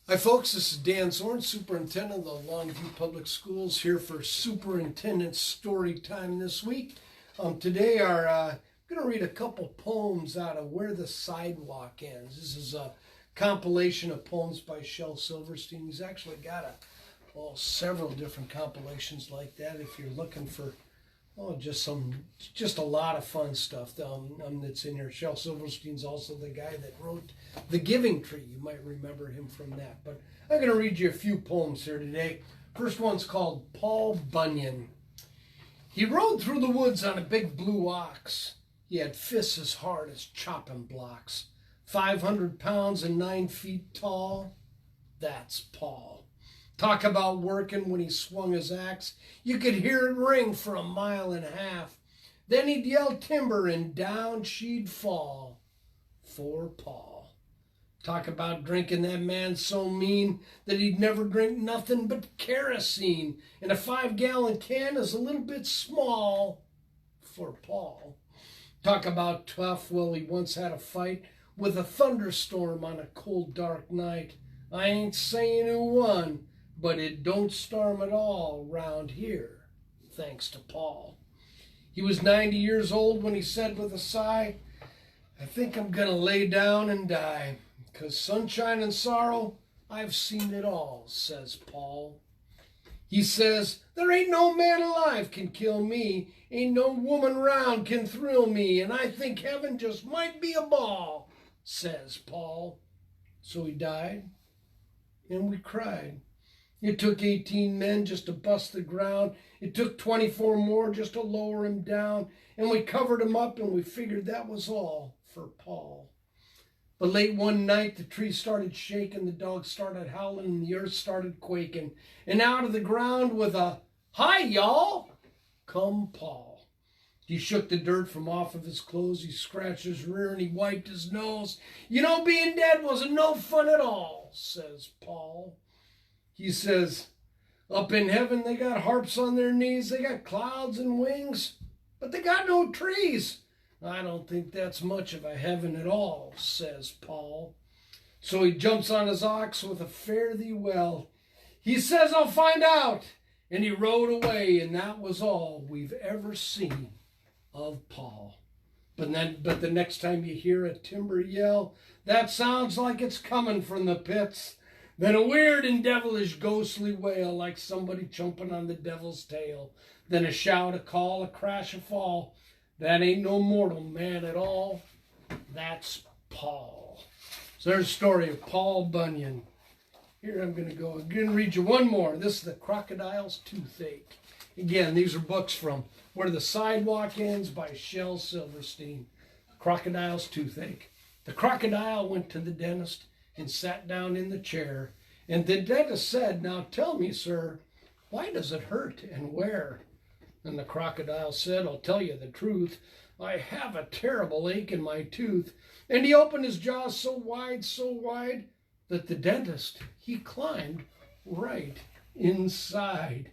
Hi folks, this is Dan Zorn, Superintendent of the Longview Public Schools, here for Superintendent Story Time this week. Today I'm going to read a couple poems out of Where the Sidewalk Ends. This is a compilation of poems by Shel Silverstein. He's actually got several different compilations like that if you're looking for just a lot of fun stuff that's in here. Shel Silverstein's also the guy that wrote The Giving Tree. You might remember him from that. But I'm going to read you a few poems here today. First one's called Paul Bunyan. He rode through the woods on a big blue ox. He had fists as hard as chopping blocks. 500 pounds and 9 feet tall. That's Paul. Talk about working when he swung his axe. You could hear it ring for a mile and a half. Then he'd yell timber and down she'd fall. For Paul. Talk about drinking, that man so mean that he'd never drink nothing but kerosene. And a 5-gallon can is a little bit small for Paul. Talk about tough, well, he once had a fight with a thunderstorm on a cold, dark night. I ain't saying who won, but it don't storm at all round here, thanks to Paul. He was 90 years old when he said with a sigh, I think I'm gonna lay down and die, 'cause sunshine and sorrow, I've seen it all, says Paul. He says, there ain't no man alive can kill me, ain't no woman round can thrill me, and I think heaven just might be a ball, says Paul. So he died, and we cried. It took 18 men just to bust the ground. It took 24 more just to lower him down. And we covered him up and we figured that was all for Paul. But late one night, the tree started shaking, the dogs started howling, and the earth started quaking. And out of the ground with a, hi, y'all, come Paul. He shook the dirt from off of his clothes. He scratched his rear and he wiped his nose. You know, being dead wasn't no fun at all, says Paul. He says, up in heaven, they got harps on their knees. They got clouds and wings, but they got no trees. I don't think that's much of a heaven at all, says Paul. So he jumps on his ox with a fare thee well. He says, I'll find out. And he rode away, and that was all we've ever seen of Paul. But the next time you hear a timber yell, that sounds like it's coming from the pits. Then a weird and devilish ghostly wail like somebody chomping on the devil's tail. Then a shout, a call, a crash, a fall. That ain't no mortal man at all. That's Paul. So there's a story of Paul Bunyan. Here I'm going to read you one more. This is The Crocodile's Toothache. Again, these are books from Where the Sidewalk Ends by Shel Silverstein. Crocodile's Toothache. The crocodile went to the dentist and sat down in the chair. And the dentist said, now tell me, sir, why does it hurt and where? And the crocodile said, I'll tell you the truth. I have a terrible ache in my tooth. And he opened his jaws so wide, that the dentist, he climbed right inside.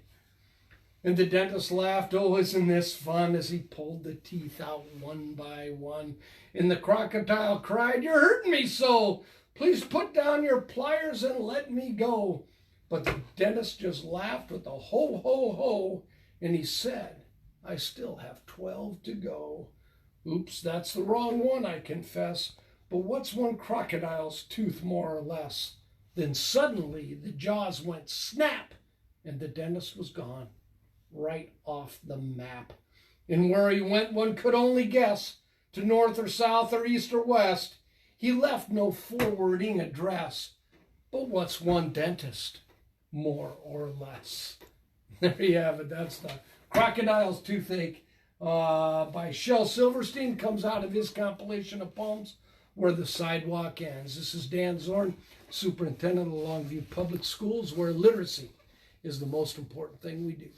And the dentist laughed, oh, isn't this fun, as he pulled the teeth out one by one. And the crocodile cried, you're hurting me so. Please put down your pliers and let me go. But the dentist just laughed with a ho, ho, ho. And he said, I still have 12 to go. Oops, that's the wrong one, I confess. But what's one crocodile's tooth more or less? Then suddenly the jaws went snap, and the dentist was gone, right off the map. And where he went, one could only guess, to north or south or east or west. He left no forwarding address. But what's one dentist, more or less? There you have it. That's The Crocodile's Toothache by Shel Silverstein. Comes out of his compilation of poems, Where the Sidewalk Ends. This is Dan Zorn, Superintendent of Longview Public Schools, where literacy is the most important thing we do.